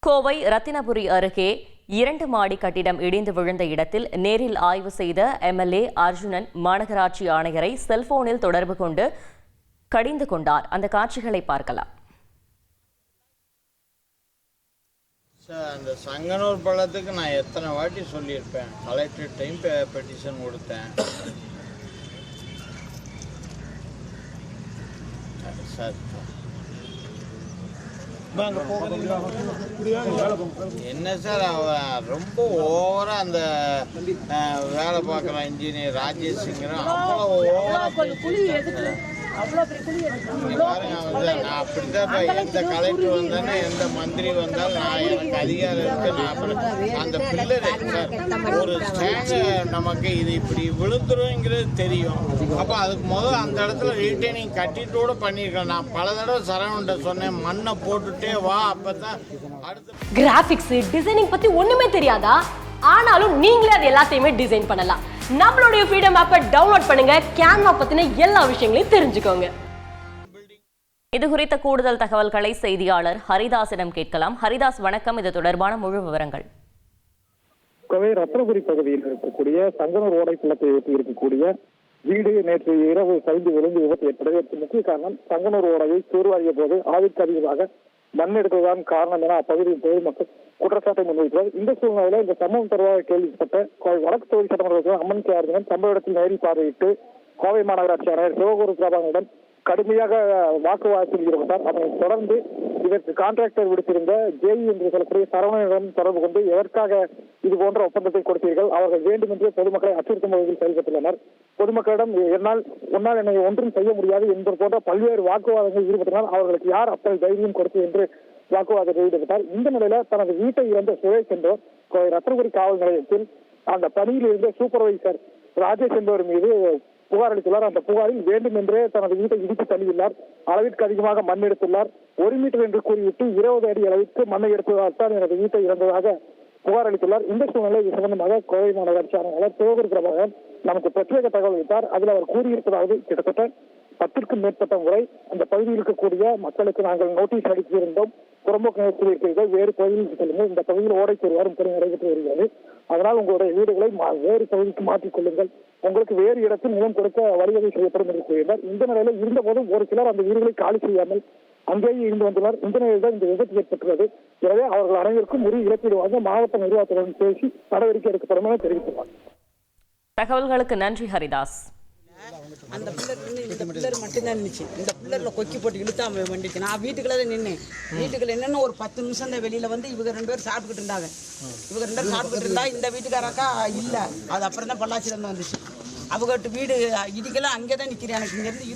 கோவை ரத்தினபுரி அருகே 2 மாடி கட்டிடம் இடிந்து விழுந்த இடத்தில் நேரில் ஆய்வு செய்த எம்எல்ஏ அர்ஜுனன் மாநகராட்சி ஆணையரை செல்போனில் தொடர்பு கொண்டு கடிந்து கொண்டார். அந்த காட்சிகளை பார்க்கலாம். அந்த சங்கனூர் பள்ளத்துக்கு நான் எத்தனை வாட்டி சொல்லியிருப்பேன். கலெக்டர் டைம் பெட்டிஷன் கொடுத்தேன். சார் என்ன சார் ரொம்ப ஓவரா அந்த வேலை பார்க்குற இன்ஜினியர் ராஜேஷ்ங்கிறோம் அவ்வளோ ஓவரா நான் அப்படித்தான் எந்த கலெக்டர் வந்தானே எந்த மந்திரி வந்தாலும் நான் எனக்கு அதிகாரம் இருக்கு. நான் அந்த பில்லர் ஒரு ஸ்டாண்ட் நமக்கு இது இப்படி விழுந்துருங்கிறது தெரியும். அப்போ அதுக்கு முதல்ல அந்த இடத்துல ரீட்டைனிங் கட்டிட்டோட பண்ணியிருக்கேன். நான் பல தடவை சரவண்ட சொன்னேன், மண்ணை போட்டுட்டே வா, அப்பதான் அடுத்த கிராபிக்ஸ் டிசைனிங் பத்தி ஒண்ணுமே தெரியாதா? ஆனாலும் நீங்களே அது எல்லாத்தையுமே டிசைன் பண்ணலாம். நம்மளுடைய ஃப்ரீடம் ஆப்பை டவுன்லோட் பண்ணுங்க. கேன்வா பத்தின எல்லா விஷயங்களையும் தெரிஞ்சுக்கோங்க. இது குறித்த கூடுதல் தகவல்களை செய்தியாளர் ஹரிதாசிடம் கேட்கலாம். ஹரிதாஸ், வணக்கம். இது தொடர்பான முழு விவரங்கள். கோவை ரத்னபுரி பகுதியில் இருக்கக்கூடிய சங்கனூர் ஓடை குளத்தை ஒட்டி இருக்கக்கூடிய வீடு நேற்று இரவு சரிந்து விழுந்து விபத்து ஏற்படுவதற்கு முக்கிய காரணம் சங்கனூர் ஓடையை தூர்வாரிய போது ஆவிற்கு அதிகமாக மண் எடுத்ததுதான் காரணம் என அப்பகுதியில் பொதுமக்கள் குற்றச்சாட்டை முன்வைக்கிறார். இந்த சூழ்நிலையில இந்த சம்பவம் தொடர்பாக கேள்விப்பட்ட கோவை வடக்கு தொகுதி சட்டமன்ற அம்மன் கே அர்ஜுனன் சம்பவ இடத்தில் நேரில் பார்வையிட்டு கோவை மாநகராட்சி ஆணையர் சிவகுரு பிரபாகரனிடம் கடுமையாக வாக்குவாதத்தில் ஈடுபட்டார். அதனைத் தொடர்ந்து இதற்கு கான்ட்ராக்டர் விடுத்திருந்த ஜேஇ என்று சொல்லக்கூடிய சரவணனிடம் தொடர்பு கொண்டு எதற்காக இது போன்ற ஒப்பந்தத்தை கொடுத்தீர்கள், அவர்கள் வேண்டும் என்று பொதுமக்களை அச்சுறுத்தும் வகையில் செயல்பட்டுள்ளனர். பொதுமக்களிடம் உன்னால் என்னை ஒன்றும் செய்ய முடியாது என்பது போன்ற பல்வேறு வாக்குவாதங்கள் ஈடுபட்டனால் அவர்களுக்கு யார் அப்படி தைரியம் கொடுத்து என்று வாக்குவாதத்தில் ஈடுபட்டார். இந்த நிலையில தனது வீட்டை இழந்த சுரேஷ் என்பவர் ரத்னபுரி காவல் நிலையத்தில் அந்த பணியில் இருந்த சூப்பர்வைசர் ராஜேஷ் என்பவர் மீது புகார் அளித்துள்ளார். அந்த புகாரில் வேண்டும் என்றே தனது வீட்டை இடித்து தள்ளியுள்ளார். அளவிற்கு அதிகமாக மண் எடுத்துள்ளார். 1 மீட்டர் என்று கூறிவிட்டு 20 அடி அளவிற்கு மண்ணை எடுத்ததால் தான் எனது வீட்டை இழந்ததாக புகார் அளித்துள்ளார். இந்த சூழ்நிலை இது சம்பந்தமாக கோவை மாநகராட்சி ஆணையாளர் சிவகுரு பிரபாகரன் நமக்கு பிரத்யேக தகவல் அளித்தார். அதில் அவர் கூறியிருப்பதாவது கிட்டத்தட்ட 10க்கும் மேற்பட்ட முறை அந்த பகுதியில் இருக்கக்கூடிய மக்களுக்கு நாங்கள் நோட்டீஸ் அளித்திருந்தோம். புறம்போக்கு நிறுத்தியிருக்கிறீர்கள், வேறு பகுதியில் செல்லுங்கள், இந்த பகுதியில் ஓடைக்கு வரும் பணி நடைபெற்று வருகிறது, அதனால் உங்களுடைய வீடுகளை வேறு பகுதிக்கு மாற்றிக் கொள்ளுங்கள், உங்களுக்கு வேறு இடத்தில் நிலம் கொடுக்க வழிவகை செய்யப்படும் என்று கூறினார். இந்த நிலையில் இருந்த போதும் ஒரு சிலர் அந்த வீடுகளை காலி செய்யாமல் அங்கேயே இருந்து வந்துள்ளார். இந்த நிலையில் தான் இந்த விபத்து ஏற்பட்டுள்ளது. எனவே அவர்கள் அனைவருக்கும் உரிய இழப்பீடு வாங்க மாவட்ட நிர்வாகத்துடன் பேசி நடவடிக்கை எடுக்கப்படும் என தெரிவித்துள்ளார். தகவல்களுக்கு நன்றி ஹரிதாஸ். அந்த இந்த பில்லர் மட்டும்தான் இருந்துச்சு. இந்த பில்லர்ல கொக்கி போட்டு இழுத்தா வண்டிக்கு நான் வீட்டுக்குள்ள நின்னேன். வீட்டுக்குள்ள என்னன்னு ஒரு 10 நிமிஷம் தான் வெளியில வந்து இவங்க 2 பேரும் சாப்பிட்டுக்கிட்டு இருந்தாங்க. இவங்க 2 பேரும் சாப்பிட்டுக்கிட்டு இருந்தா இந்த வீட்டுக்காரக்கா இல்ல, அது அப்புறம் தான் பொள்ளாச்சியில இருந்து வந்துச்சு. அவங்க வீடு இடிக்கலாம் அங்கேதான் நிக்கிறேன். எனக்கு இங்க இருந்து